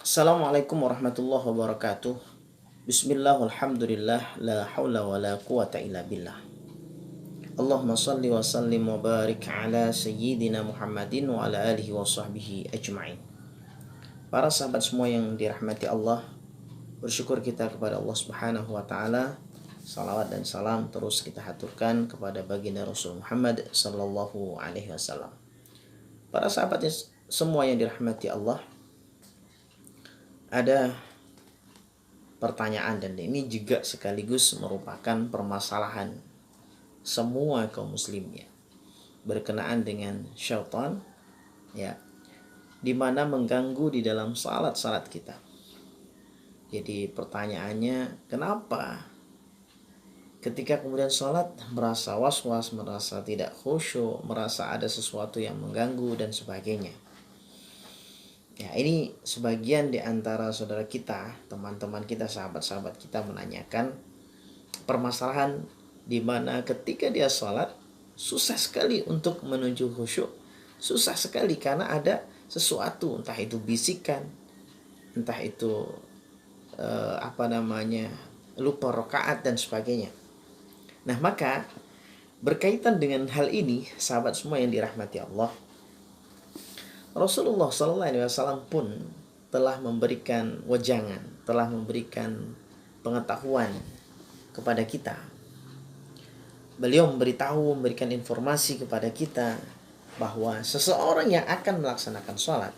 Assalamualaikum warahmatullahi wabarakatuh. Bismillah, walhamdulillah, la hawla wa la quwata illa billah. Allahumma salli wa sallim wa barik ala sayyidina Muhammadin wa ala alihi wa sahbihi ajma'in. Para sahabat semua yang dirahmati Allah, bersyukur kita kepada Allah Subhanahu wa taala. Salawat dan salam terus kita haturkan kepada baginda Rasul Muhammad sallallahu alaihi wasallam. Para sahabat semua yang dirahmati Allah, ada pertanyaan, dan ini juga sekaligus merupakan permasalahan semua kaum muslimnya berkenaan dengan syaitan, ya, di mana mengganggu di dalam salat kita. Jadi pertanyaannya, kenapa ketika kemudian salat merasa was-was, merasa tidak khusyuk, merasa ada sesuatu yang mengganggu dan sebagainya. Ya, ini sebagian di antara saudara kita, teman-teman kita, sahabat-sahabat kita menanyakan permasalahan di mana ketika dia sholat susah sekali untuk menuju khusyuk, susah sekali karena ada sesuatu, entah itu bisikan, entah itu lupa rakaat dan sebagainya. Nah, maka berkaitan dengan hal ini, sahabat semua yang dirahmati Allah, Rasulullah SAW pun telah memberikan wejangan, telah memberikan pengetahuan kepada kita. Beliau memberikan informasi kepada kita bahwa seseorang yang akan melaksanakan sholat,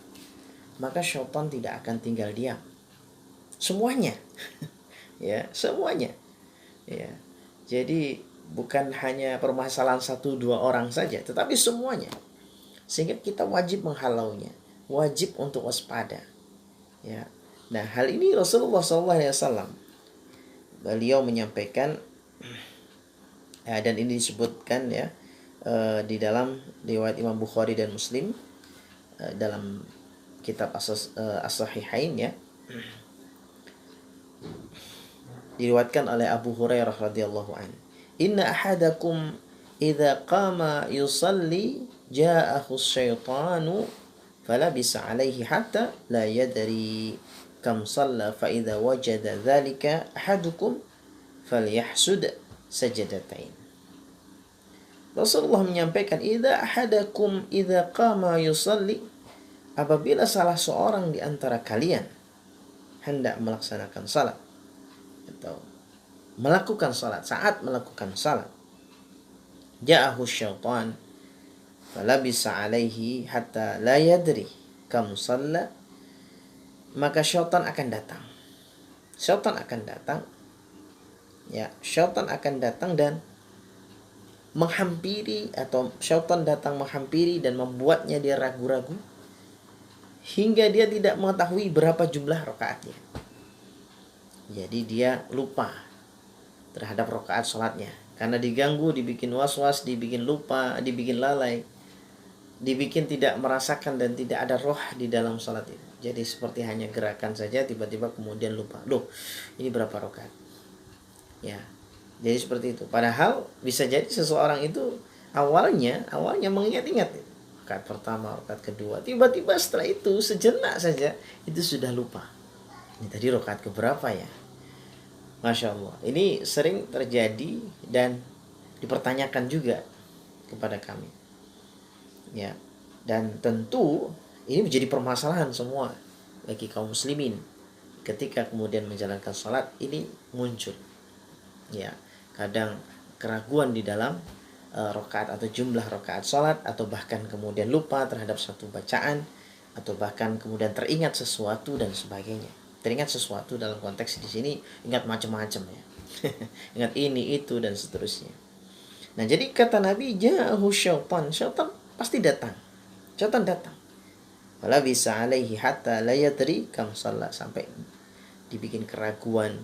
maka syaitan tidak akan tinggal diam. Semuanya, ya, semuanya, ya. Jadi bukan hanya permasalahan 1-2 orang saja, tetapi semuanya. Sehingga kita wajib menghalaunya, wajib untuk waspada. Ya. Nah, hal ini Rasulullah SAW beliau menyampaikan, dan ini disebutkan, ya, di dalam riwayat Imam Bukhari dan Muslim, dalam kitab As-Sahihain, ya, diriwayatkan oleh Abu Hurairah radhiyallahu an. Inna ahadakum idza qama yusalli ja'ahu syaitanu falabisa alaihi hatta la yadri kam shalla fa idza wajada dzalika ahadukum falyahsud sajadatain. Rasulullah menyampaikan, idza qama yusalli, apabila salah seorang di antara kalian hendak melaksanakan salat atau melakukan salat, saat melakukan salat, ja'ahu syaitan falabisa alaihi hatta la yadri kam shalla, maka syaitan akan datang. Syaitan akan datang, ya, syaitan akan datang dan menghampiri, atau syaitan datang menghampiri dan membuatnya dia ragu-ragu hingga dia tidak mengetahui berapa jumlah rakaatnya. Jadi dia lupa terhadap rakaat salatnya karena diganggu, dibikin was-was, dibikin lupa, dibikin lalai, dibikin tidak merasakan dan tidak ada roh di dalam salat itu. Jadi seperti hanya gerakan saja, tiba-tiba kemudian lupa. Loh, ini berapa rakaat? Ya. Jadi seperti itu. Padahal bisa jadi seseorang itu awalnya mengingat-ingat rakaat pertama, rakaat kedua. Tiba-tiba setelah itu sejenak saja itu sudah lupa. Ini tadi rakaat keberapa ya? Masya Allah. Ini sering terjadi dan dipertanyakan juga kepada kami. Ya, dan tentu ini menjadi permasalahan semua bagi kaum muslimin ketika kemudian menjalankan salat ini muncul. Ya, kadang keraguan di dalam rakaat atau jumlah rakaat salat, atau bahkan kemudian lupa terhadap satu bacaan, atau bahkan kemudian teringat sesuatu dan sebagainya. Teringat sesuatu dalam konteks di sini ingat macam-macam, ya. Ingat ini, itu, dan seterusnya. Nah, jadi kata Nabi, ja'ahu syaitan, syaitan pasti datang. Syaitan datang. Wala bisa alaihi hatta la yadri kam shalla, sampai dibikin keraguan,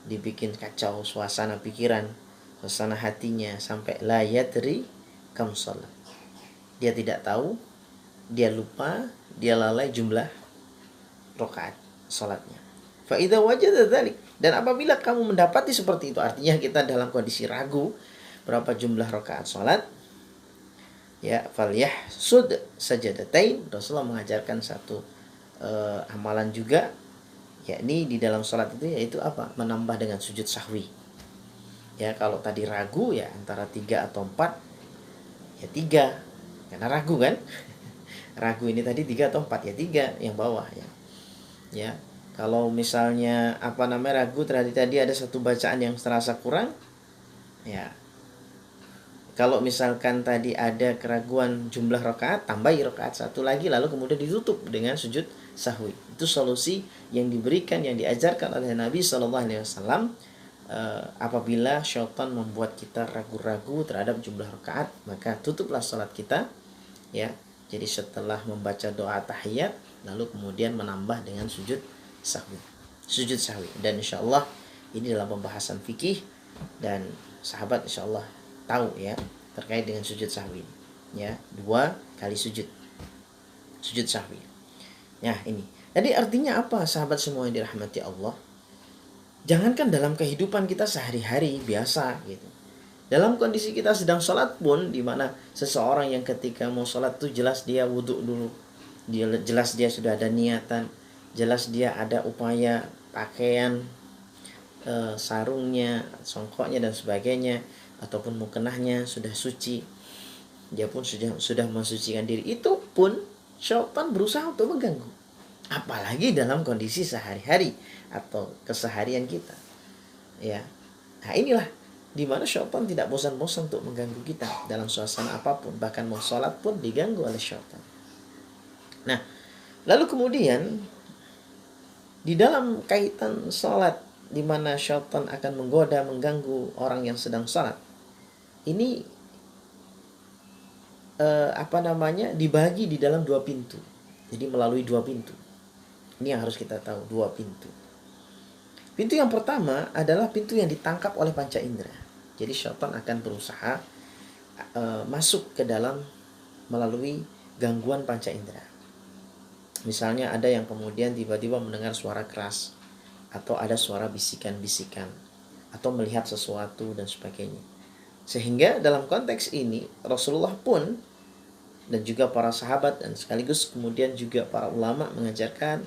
dibikin kacau suasana pikiran, suasana hatinya, sampai la yadri kam shalla. Dia tidak tahu, dia lupa, dia lalai jumlah rakaat salatnya. Fa idza wajada dzalik, dan apabila kamu mendapati seperti itu, artinya kita dalam kondisi ragu berapa jumlah rakaat salat, ya, falyahsud sajadatain. Rasulullah mengajarkan satu amalan juga, yakni di dalam sholat itu yaitu apa? Menambah dengan sujud sahwi. Ya, kalau tadi ragu ya antara 3 atau 4, ya 3, karena ragu kan. Ragu ini tadi 3 atau 4, ya 3 yang bawah ya. Ya, kalau misalnya ragu tadi ada satu bacaan yang terasa kurang, ya kalau misalkan tadi ada keraguan jumlah rakaat, tambahi rakaat satu lagi, lalu kemudian ditutup dengan sujud sahwi. Itu solusi yang diberikan, yang diajarkan oleh Nabi SAW. Apabila syaitan membuat kita ragu-ragu terhadap jumlah rakaat, maka tutuplah salat kita, ya. Jadi setelah membaca doa tahiyat, lalu kemudian menambah dengan sujud sahwi. Sujud sahwi. Dan insyaallah ini dalam pembahasan fikih, dan sahabat insyaallah tahu ya terkait dengan sujud sahwi. Ya, 2 kali sujud sahwi. Nah, ini. Jadi artinya apa, sahabat semua yang dirahmati Allah? Jangankan dalam kehidupan kita sehari-hari biasa gitu. Dalam kondisi kita sedang sholat pun, di mana seseorang yang ketika mau sholat tuh jelas dia wudhu dulu, jelas dia sudah ada niatan, jelas dia ada upaya pakaian, sarungnya, songkoknya dan sebagainya, ataupun mukenahnya sudah suci, dia pun sudah mensucikan diri, itu pun syaitan berusaha untuk mengganggu. Apalagi dalam kondisi sehari-hari atau keseharian kita, ya. Nah, inilah dimana syaitan tidak bosan-bosan untuk mengganggu kita dalam suasana apapun, bahkan mau sholat pun diganggu oleh syaitan. Nah, lalu kemudian di dalam kaitan sholat, di mana syaitan akan menggoda, mengganggu orang yang sedang sholat, ini dibagi di dalam 2 pintu. Jadi melalui 2 pintu. Ini yang harus kita tahu, 2 pintu. Pintu yang pertama adalah pintu yang ditangkap oleh panca indera. Jadi syaitan akan berusaha masuk ke dalam melalui gangguan panca indera. Misalnya ada yang kemudian tiba-tiba mendengar suara keras, atau ada suara bisikan-bisikan, atau melihat sesuatu dan sebagainya. Sehingga dalam konteks ini Rasulullah pun dan juga para sahabat dan sekaligus kemudian juga para ulama mengajarkan,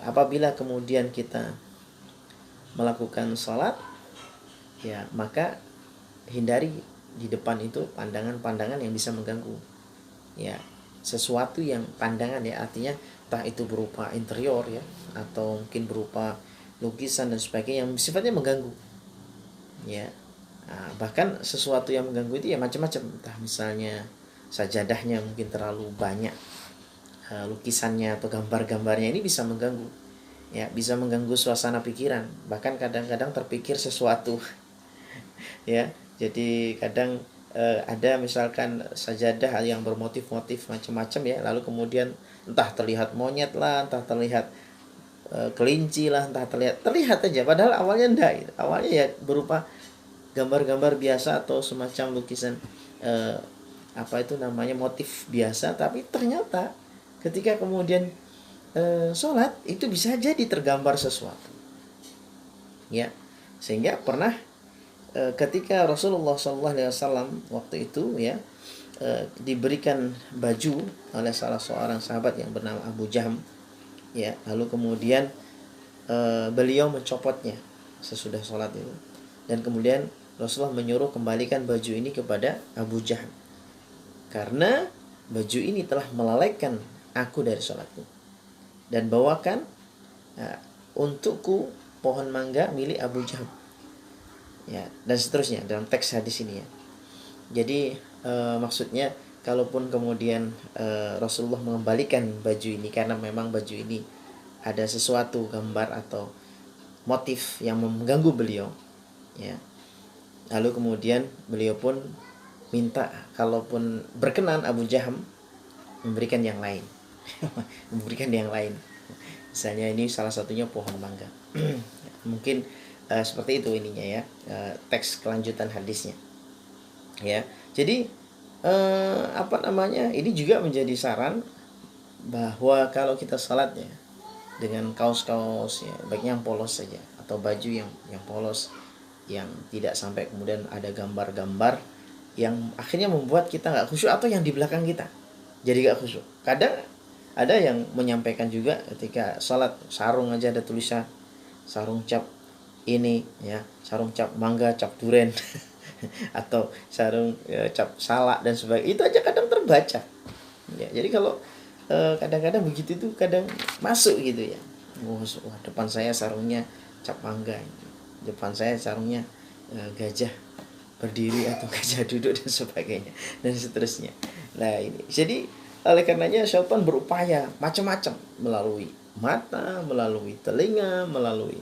apabila kemudian kita melakukan sholat, ya maka hindari di depan itu pandangan-pandangan yang bisa mengganggu, ya, sesuatu yang pandangan, ya, artinya entah itu berupa interior, ya, atau mungkin berupa lukisan dan sebagainya yang sifatnya mengganggu, ya. Nah, bahkan sesuatu yang mengganggu itu ya macam-macam, entah misalnya sajadahnya mungkin terlalu banyak lukisannya atau gambar-gambarnya, ini bisa mengganggu, ya, bisa mengganggu suasana pikiran, bahkan kadang-kadang terpikir sesuatu. Ya, jadi kadang ada misalkan sajadah yang bermotif-motif macam-macam, ya, lalu kemudian entah terlihat monyet lah, entah terlihat kelinci lah, entah terlihat aja, padahal awalnya enggak gitu. Awalnya ya berupa gambar-gambar biasa atau semacam lukisan motif biasa, tapi ternyata ketika kemudian sholat itu bisa jadi tergambar sesuatu, ya. Sehingga pernah ketika Rasulullah SAW waktu itu, ya, diberikan baju oleh salah seorang sahabat yang bernama Abu Jahm, ya, lalu kemudian beliau mencopotnya sesudah sholat itu, dan kemudian Rasulullah menyuruh kembalikan baju ini kepada Abu Jahm, karena baju ini telah melalaikan aku dari sholatku, dan bawakan untukku pohon mangga milik Abu Jahm, ya, dan seterusnya dalam teks hadis ini, ya. Jadi maksudnya kalaupun kemudian Rasulullah mengembalikan baju ini karena memang baju ini ada sesuatu gambar atau motif yang mengganggu beliau, ya, lalu kemudian beliau pun minta kalaupun berkenan Abu Jahm memberikan yang lain. Memberikan yang lain, misalnya ini salah satunya pohon mangga. Mungkin seperti itu ininya, ya, teks kelanjutan hadisnya, ya. Jadi ini juga menjadi saran bahwa kalau kita salatnya dengan kaos-kaos, ya, baiknya yang polos saja, atau baju yang polos, yang tidak sampai kemudian ada gambar-gambar yang akhirnya membuat kita nggak khusyuk, atau yang di belakang kita jadi nggak khusyuk. Kadang Ada yang menyampaikan juga ketika sholat sarung aja ada tulisan sarung cap ini ya, sarung cap mangga, cap duren atau sarung cap salak dan sebagainya. Itu aja kadang terbaca. Ya, jadi kalau kadang-kadang begitu itu kadang masuk gitu ya. Wah, depan saya sarungnya cap mangga, depan saya sarungnya gajah berdiri atau gajah duduk dan sebagainya dan seterusnya. Nah ini jadi oleh karenanya syaitan berupaya macam-macam melalui mata, melalui telinga, melalui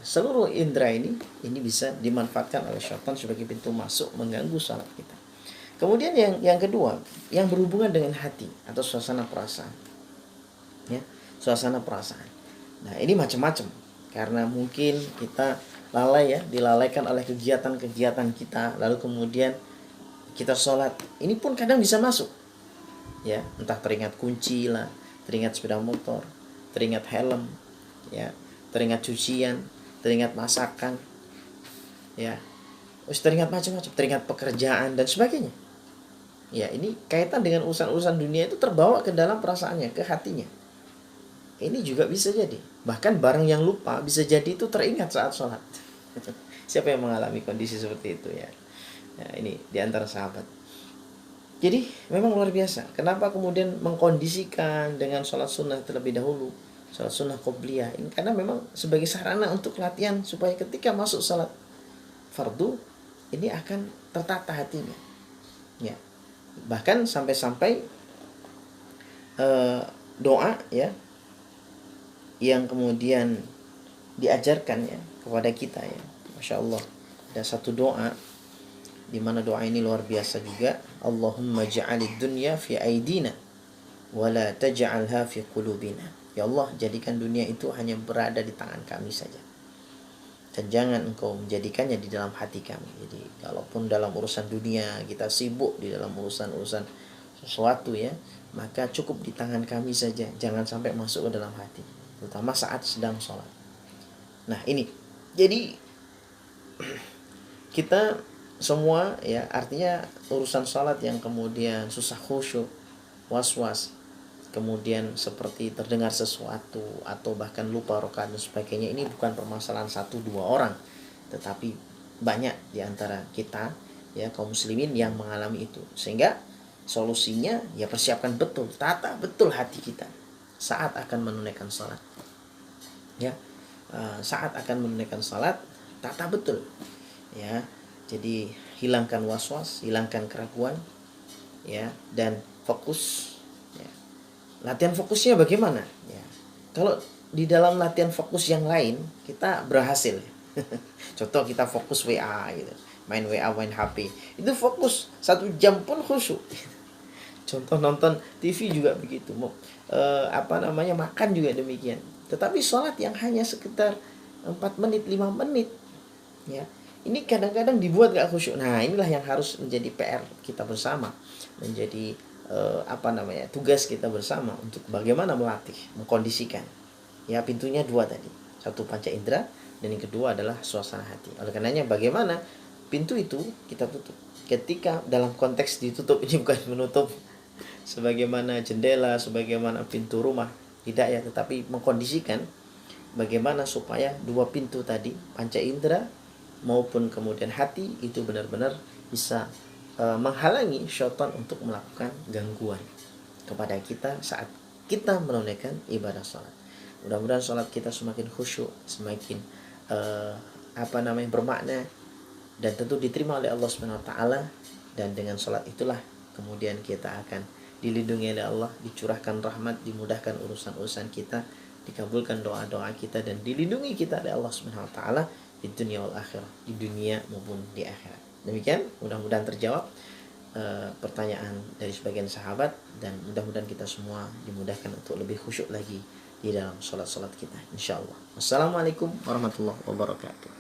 seluruh indera ini bisa dimanfaatkan oleh syaitan sebagai pintu masuk mengganggu salat kita. Kemudian yang kedua, yang berhubungan dengan hati atau suasana perasaan. Ya, suasana perasaan. Nah, ini macam-macam karena mungkin kita lalai ya, dilalaikan oleh kegiatan-kegiatan kita, lalu kemudian kita sholat. Ini pun kadang bisa masuk. Ya, entah teringat kunci lah, teringat sepeda motor, teringat helm, ya, teringat cucian, teringat masakan, ya, teringat macam-macam, teringat pekerjaan dan sebagainya. Ya, ini kaitan dengan urusan-urusan dunia itu terbawa ke dalam perasaannya, ke hatinya. Ini juga bisa jadi. Bahkan barang yang lupa bisa jadi itu teringat saat sholat. Siapa yang mengalami kondisi seperti itu ya? Ya, ini diantara sahabat. Jadi memang luar biasa. Kenapa kemudian mengkondisikan dengan sholat sunnah terlebih dahulu, sholat sunnah qobliyah? Ini karena memang sebagai sarana untuk latihan supaya ketika masuk sholat fardu ini akan tertata hatinya. Ya, bahkan sampai-sampai doa ya yang kemudian diajarkan ya kepada kita ya, masya Allah, ada satu doa di mana doa ini luar biasa juga. Allahumma ja'alid dunya fi aidina wa la taj'alha fi qulubina. Ya Allah, jadikan dunia itu hanya berada di tangan kami saja dan jangan engkau menjadikannya di dalam hati kami. Jadi kalaupun dalam urusan dunia kita sibuk di dalam urusan-urusan sesuatu ya, maka cukup di tangan kami saja, jangan sampai masuk ke dalam hati, terutama saat sedang sholat. Nah ini jadi kita semua ya, artinya urusan sholat yang kemudian susah khusyuk, was-was, kemudian seperti terdengar sesuatu atau bahkan lupa rakaat dan sebagainya, ini bukan permasalahan 1-2 orang, tetapi banyak di antara kita ya kaum muslimin yang mengalami itu. Sehingga solusinya ya persiapkan betul, tata betul hati kita saat akan menunaikan sholat. Ya, saat akan menunaikan sholat tata betul. Ya, jadi hilangkan was-was, hilangkan keraguan, ya, dan fokus. Latihan fokusnya bagaimana? Ya, kalau di dalam latihan fokus yang lain kita berhasil. Contoh kita fokus WA gitu, main WA, main HP, itu fokus 1 jam pun khusyuk. Contoh nonton TV juga begitu, makan juga demikian. Tetapi sholat yang hanya sekitar 4 menit, 5 menit, ya, ini kadang-kadang dibuat gak khusyuk. Nah inilah yang harus menjadi PR kita bersama, menjadi tugas kita bersama untuk bagaimana melatih, mengkondisikan. Ya, pintunya 2 tadi. 1 panca indera dan yang kedua adalah suasana hati. Oleh karenanya bagaimana pintu itu kita tutup. Ketika dalam konteks ditutup ini bukan menutup sebagaimana jendela, sebagaimana pintu rumah, tidak ya, tetapi mengkondisikan bagaimana supaya 2 pintu tadi, panca indera maupun kemudian hati, itu benar-benar bisa menghalangi syaitan untuk melakukan gangguan kepada kita saat kita menunaikan ibadah sholat. Mudah-mudahan sholat kita semakin khusyuk, semakin bermakna, dan tentu diterima oleh Allah Subhanahu Wa Taala. Dan dengan sholat itulah kemudian kita akan dilindungi oleh Allah, dicurahkan rahmat, dimudahkan urusan-urusan kita, dikabulkan doa-doa kita, dan dilindungi kita oleh Allah Subhanahu Wa Taala di dunia wal akhirah, di dunia maupun di akhirat. Demikian, mudah-mudahan terjawab pertanyaan dari sebagian sahabat, dan mudah-mudahan kita semua dimudahkan untuk lebih khusyuk lagi di dalam sholat-sholat kita, insyaallah. Wassalamualaikum warahmatullahi wabarakatuh.